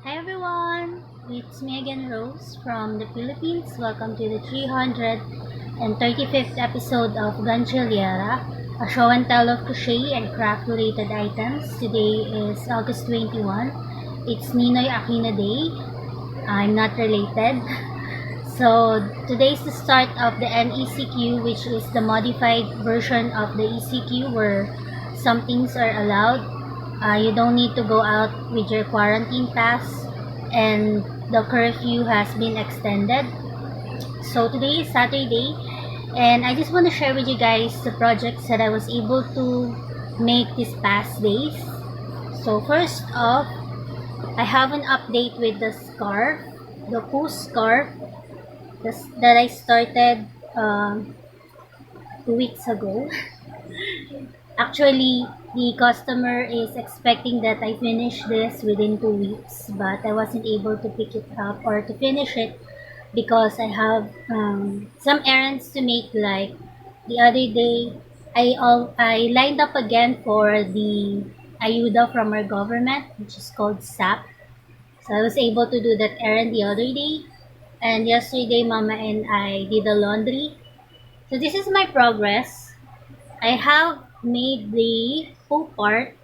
Hi everyone! It's me again, Rose from the Philippines. Welcome to the 335th episode of Gantsilyera, a show and tell of crochet and craft related items. Today is August 21. It's Ninoy Aquino Day. I'm not related. So today is the start of the NECQ, which is the modified version of the ECQ where some things are allowed. You don't need to go out with your quarantine pass, and the curfew has been extended. So today is Saturday, and I just want to share with you guys the projects that I was able to make these past days. So first off, I have an update with the scarf, the Pooh scarf that I started 2 weeks ago. Actually, the customer is expecting that I finish this within 2 weeks, but I wasn't able to pick it up or to finish it because I have some errands to make. Like the other day, I lined up again for the ayuda from our government, which is called SAP. So I was able to do that errand the other day, and yesterday, Mama and I did the laundry. So this is my progress. I have made the full part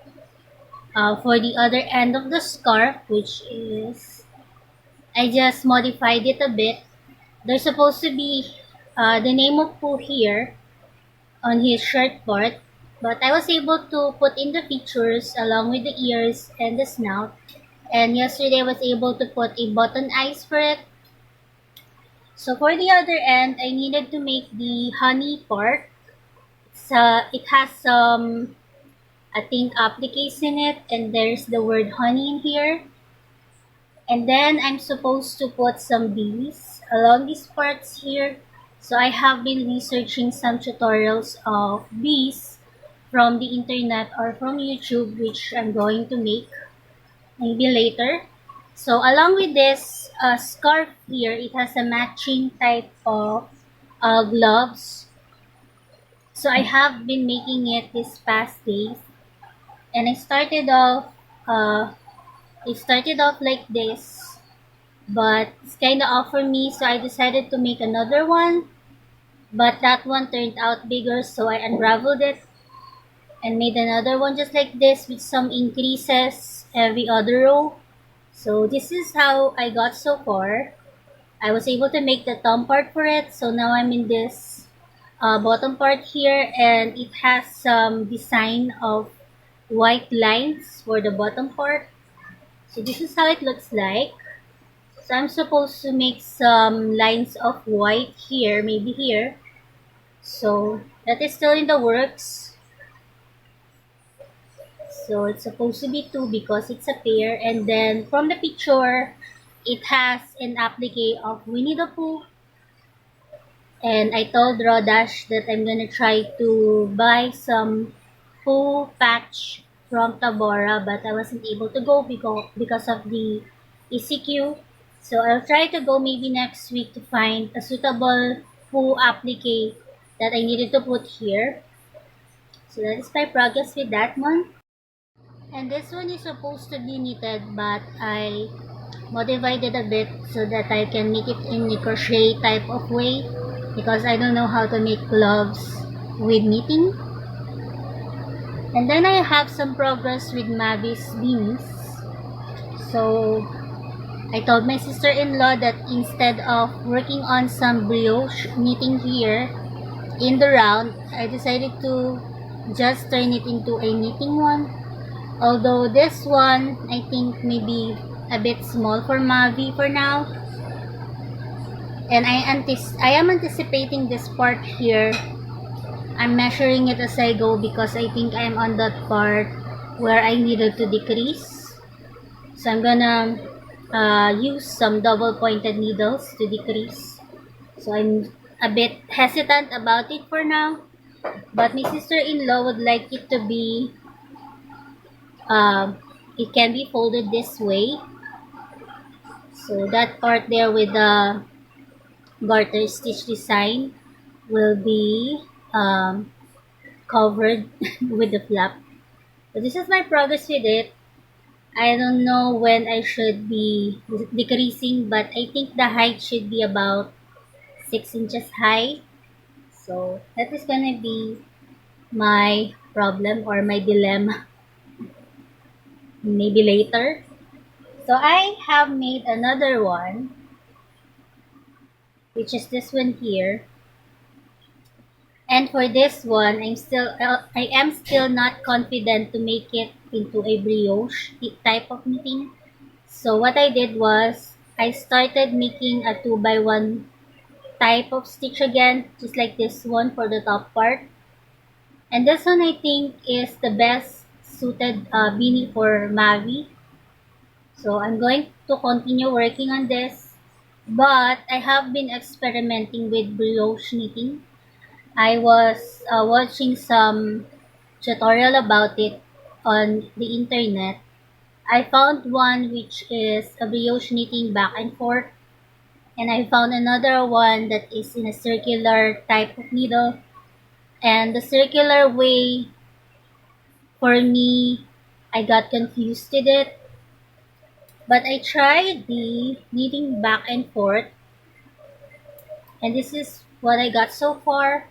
for the other end of the scarf, which is, I just modified it a bit. There's supposed to be the name of Pooh here on his shirt part, but I was able to put in the features along with the ears and the snout. And yesterday I was able to put a button eyes for it. So for the other end, I needed to make the honey part. It has some, I think, appliques in it, and there's the word honey in here. And then I'm supposed to put some bees along these parts here. So I have been researching some tutorials of bees from the internet or from YouTube, which I'm going to make maybe later. So along with this scarf here, it has a matching type of gloves. So I have been making it this past days, and uh, I started off like this, but it's kind of off for me, so I decided to make another one. But that one turned out bigger, so I unraveled it and made another one just like this with some increases every other row. So this is how I got so far. I was able to make the thumb part for it, so now I'm in this bottom part here, and it has some design of white lines for the bottom part. So this is how it looks like. So I'm supposed to make some lines of white here, maybe here. So that is still in the works. So it's supposed to be two because it's a pair. And then from the picture, it has an applique of Winnie the Pooh. And I told Rodash that I'm gonna try to buy some Pooh patch from Tabora, but I wasn't able to go because of the ECQ. So I'll try to go maybe next week to find a suitable Pooh applique that I needed to put here. So that is my progress with that one. And this one is supposed to be knitted, but I modified it a bit so that I can make it in a crochet type of way because I don't know how to make gloves with knitting. And then I have some progress with Mavi's beanies. So I told my sister-in-law that instead of working on some brioche knitting here in the round, I decided to just turn it into a knitting one. Although this one, I think maybe a bit small for Mavi for now. And I am anticipating this part here. I'm measuring it as I go because I think I'm on that part where I needed to decrease. So I'm gonna use some double pointed needles to decrease. So I'm a bit hesitant about it for now. But my sister-in-law would like it to be, it can be folded this way. So that part there with the garter stitch design will be covered with the flap. So this is my progress with it. I don't know when I should be decreasing, but I think the height should be about 6 inches high. So that is gonna be my problem or my dilemma maybe later. So I have made another one, which is this one here. And for this one, I am still not confident to make it into a brioche type of knitting. So what I did was I started making a 2x1 type of stitch again, just like this one for the top part. And this one I think is the best suited beanie for Mavi. So I'm going to continue working on this. But I have been experimenting with brioche knitting. I was watching some tutorial about it on the internet. I found one which is a brioche knitting back and forth, and I found another one that is in a circular type of needle. And the circular way, for me, I got confused with it. But I tried the knitting back and forth, and this is what I got so far.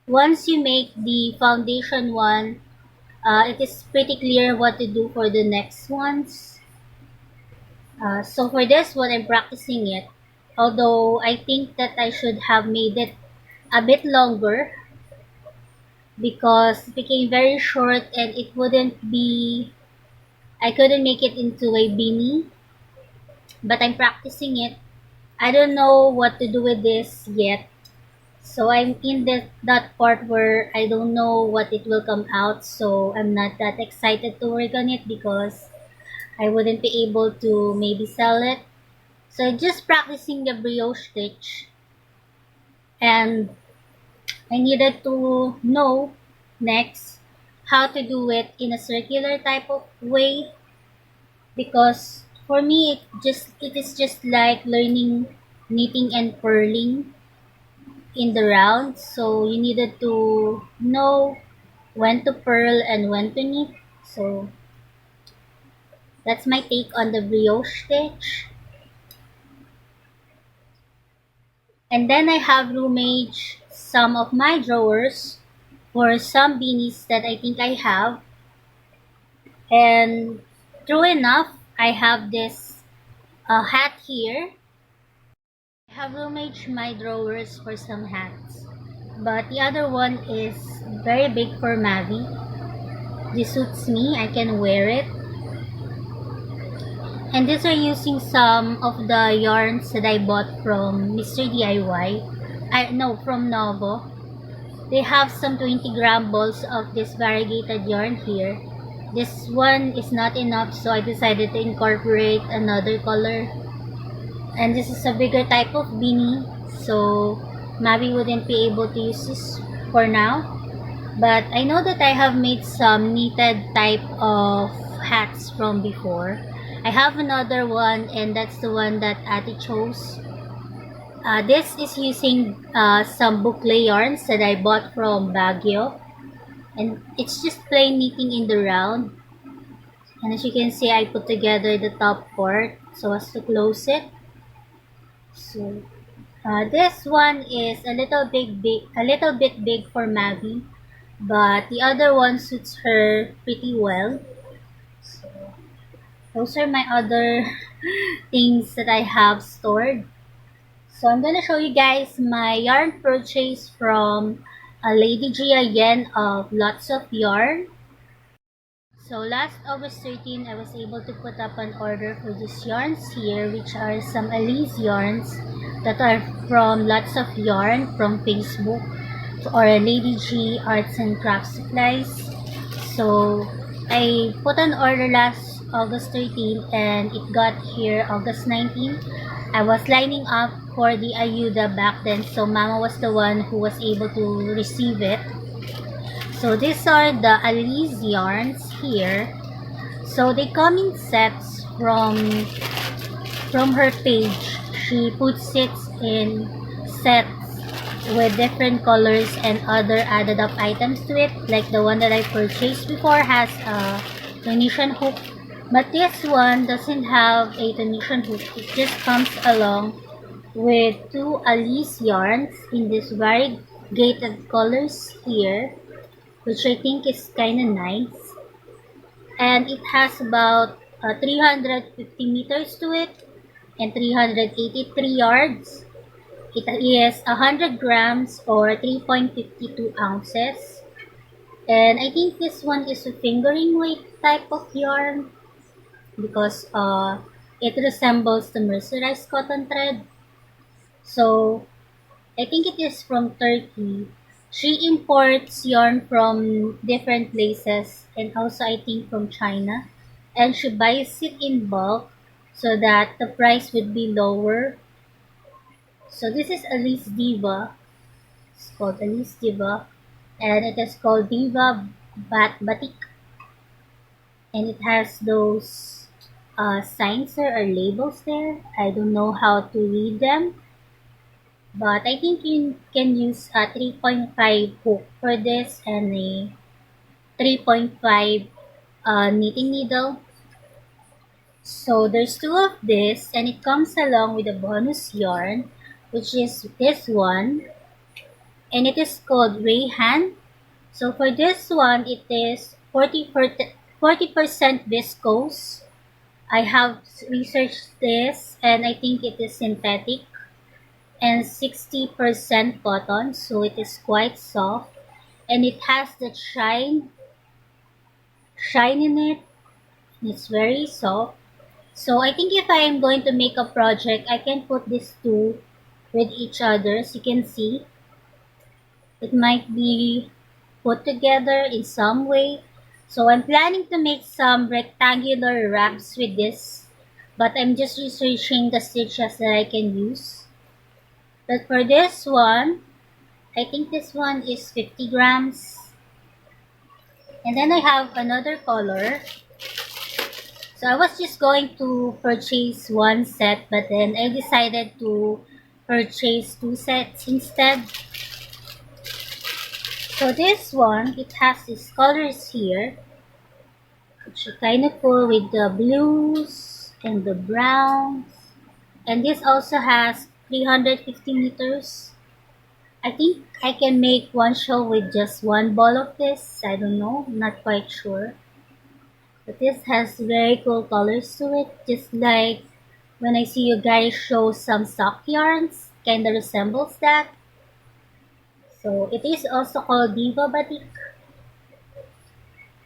Once you make the foundation one, it is pretty clear what to do for the next ones. So for this one, I'm practicing it. Although I think that I should have made it a bit longer because it became very short and it wouldn't be, I couldn't make it into a beanie. But I'm practicing it. I don't know what to do with this yet. So I'm in that part where I don't know what it will come out. So I'm not that excited to work on it because I wouldn't be able to maybe sell it. So just practicing the brioche stitch. And I needed to know next how to do it in a circular type of way, because for me it is just like learning knitting and purling in the round. So you needed to know when to purl and when to knit. So that's my take on the brioche stitch. And then I have roomaged some of my drawers for some beanies that I think I have. And true enough, I have this hat here. I have roomaged my drawers for some hats. But the other one is very big for Mavi. This suits me. I can wear it. And these are using some of the yarns that I bought from Mr. DIY. From Novo. They have some 20-gram balls of this variegated yarn here. This one is not enough, so I decided to incorporate another color. And this is a bigger type of beanie, so Mavi wouldn't be able to use this for now. But I know that I have made some knitted type of hats from before. I have another one, and that's the one that Ate chose. This is using some boucle yarns that I bought from Baguio. And it's just plain knitting in the round. And as you can see, I put together the top part so as to close it. So this one is a little bit big for Mavi, but the other one suits her pretty well. So those are my other things that I have stored. So I'm gonna show you guys my yarn purchase from Lady Gia Yen of Lots of Yarn. So last August 13, I was able to put up an order for these yarns here, which are some Alice yarns that are from Lots of Yarn from Facebook, or Lady G Arts and Crafts Supplies. So I put an order last August 13 and it got here August 19. I was lining up for the Ayuda back then, so Mama was the one who was able to receive it. So these are the Alice yarns here. So they come in sets from her page. She puts it in sets with different colors and other added up items to it. Like the one that I purchased before has a tension hook. But this one doesn't have a tension hook. It just comes along with two Alice yarns in this variegated colors here, which I think is kind of nice. And it has about 350 meters to it and 383 yards. It is 100 grams or 3.52 ounces. And I think this one is a fingering weight type of yarn because it resembles the mercerized cotton thread. So I think it is from Turkey. She imports yarn from different places and also I think from China. And she buys it in bulk so that the price would be lower. So this is Alice Diva. It's called Alice Diva. And it is called Diva Batik. And it has those signs there or labels there. I don't know how to read them. But I think you can use a 3.5 hook for this and a 3.5 knitting needle. So there's two of this and it comes along with a bonus yarn, which is this one. And it is called Rayhan. So for this one, it is 40% viscose. I have researched this and I think it is synthetic. And 60% cotton, so it is quite soft. And it has that shine in it. It's very soft. So I think if I am going to make a project, I can put these two with each other. As you can see, it might be put together in some way. So I'm planning to make some rectangular wraps with this, but I'm just researching the stitches that I can use. But for this one, I think this one is 50 grams. And then I have another color. So I was just going to purchase one set, but then I decided to purchase two sets instead. So this one, it has these colors here, which are kind of cool with the blues and the browns. And this also has 350 meters. I think I can make one shawl with just one ball of this. I don't know, I'm not quite sure. But this has very cool colors to it, just like when I see you guys show some sock yarns, kinda resembles that. So it is also called Diva Batik.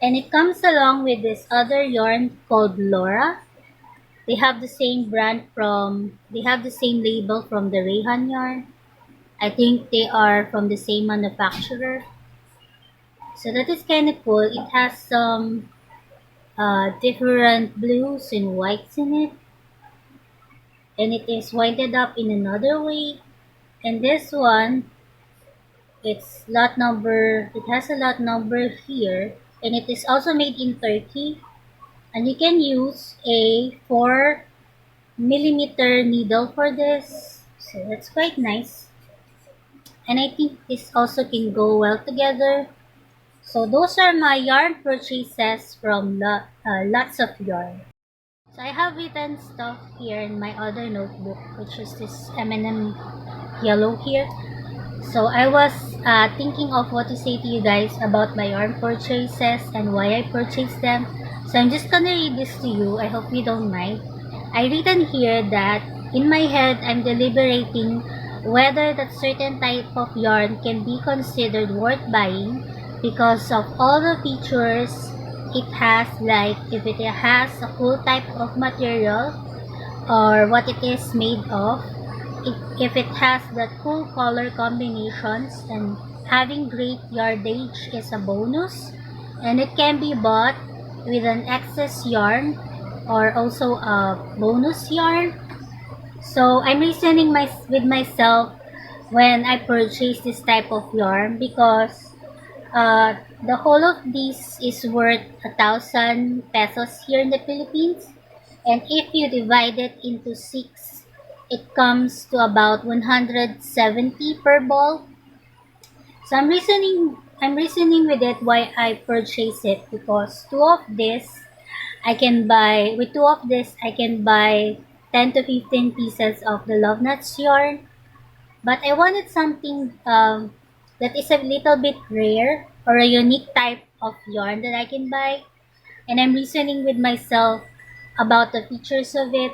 And it comes along with this other yarn called Laura. They have the same label from the Rayhan yarn. I think they are from the same manufacturer. So that is kind of cool. It has some different blues and whites in it. And it is whited up in another way. And this one, it has a lot number here. And it is also made in Turkey. And you can use a 4mm needle for this. So that's quite nice. And I think this also can go well together. So those are my yarn purchases from Lots of Yarn. So I have written stuff here in my other notebook, which is this M&M yellow here. So I was thinking of what to say to you guys about my yarn purchases and why I purchased them. So I'm just gonna read this to you. I hope you don't mind. I written here that in my head I'm deliberating whether that certain type of yarn can be considered worth buying because of all the features it has, like if it has a cool type of material or what it is made of, if it has that cool color combinations, and having great yardage is a bonus, and it can be bought with an excess yarn or also a bonus yarn. So I'm reasoning with myself when I purchase this type of yarn because the whole of this is worth 1,000 pesos here in the Philippines, and if you divide it into 6, it comes to about 170 per ball. So I'm reasoning with it why I purchased it because two of this I can buy, with two of this, I can buy 10 to 15 pieces of the love nuts yarn. But I wanted something that is a little bit rare or a unique type of yarn that I can buy. And I'm reasoning with myself about the features of it,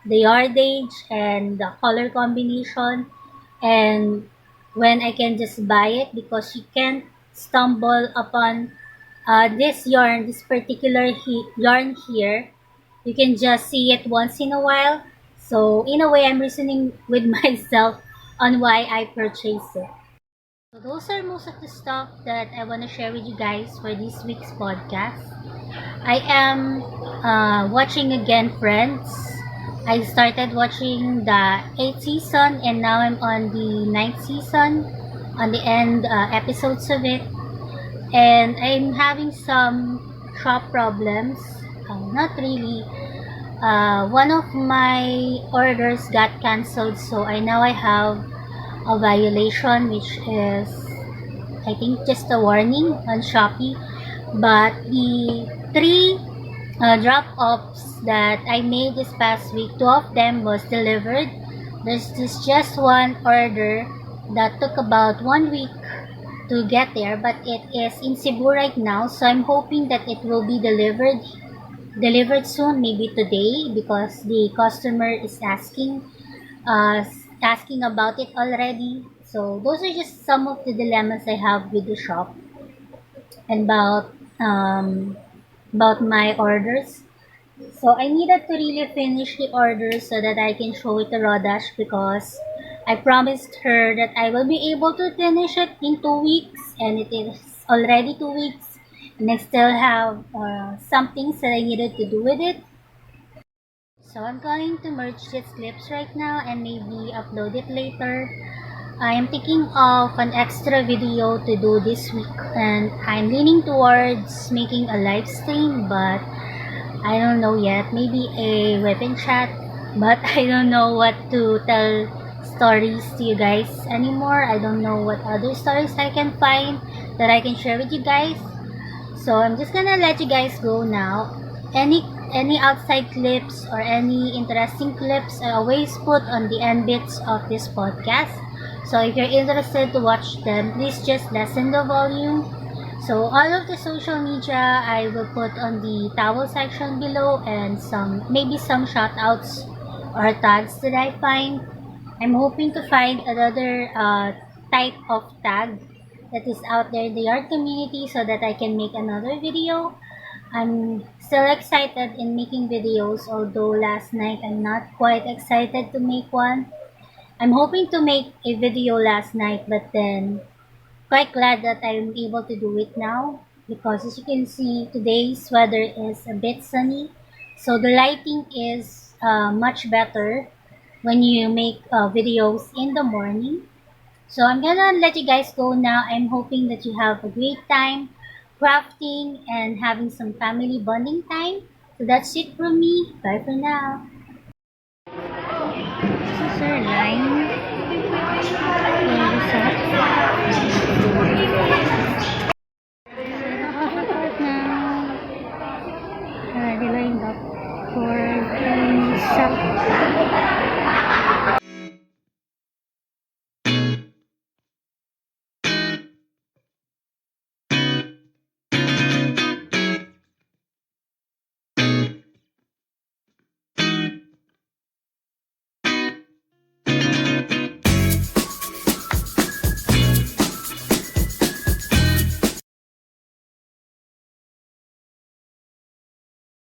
the yardage, and the color combination, and when I can just buy it, because you can't stumble upon this yarn, this particular yarn here. You can just see it once in a while. So in a way, I'm reasoning with myself on why I purchased it. So those are most of the stuff that I want to share with you guys for this week's podcast. I am watching again Friends. I started watching the 8th season and now I'm on the 9th season, on the end episodes of it. And I'm having some shop problems. Not really. One of my orders got cancelled, so I have a violation, which is, I think, just a warning on Shopee. But the three drop-offs that I made this past week, two of them was delivered. There's just one order that took about 1 week to get there, but it is in Cebu right now, so I'm hoping that it will be delivered soon, maybe today, because the customer is uh, asking about it already. So those are just some of the dilemmas I have with the shop and about my orders. So I needed to really finish the order so that I can show it to Rodash, because I promised her that I will be able to finish it in 2 weeks, and it is already 2 weeks, and I still have some things that I needed to do with it. So I'm going to merge these clips right now and maybe upload it later. I am thinking of an extra video to do this week, and I'm leaning towards making a live stream, but I don't know yet. Maybe a weapon chat, but I don't know what to tell stories to you guys anymore. I don't know what other stories I can find that I can share with you guys. So I'm just gonna let you guys go now. Any outside clips or any interesting clips, I always put on the end bits of this podcast. So if you're interested to watch them, please just lessen the volume. So all of the social media I will put on the towel section below, and maybe some shoutouts or tags that I find. I'm hoping to find another type of tag that is out there in the art community so that I can make another video. I'm still excited in making videos, although last night I'm not quite excited to make one. I'm hoping to make a video last night, but then quite glad that I'm able to do it now, because as you can see, today's weather is a bit sunny, so the lighting is much better when you make videos in the morning. So I'm gonna let you guys go now. I'm hoping that you have a great time crafting and having some family bonding time. So that's it from me. Bye for now. This is our line for the set. Now, already lined up for the shop.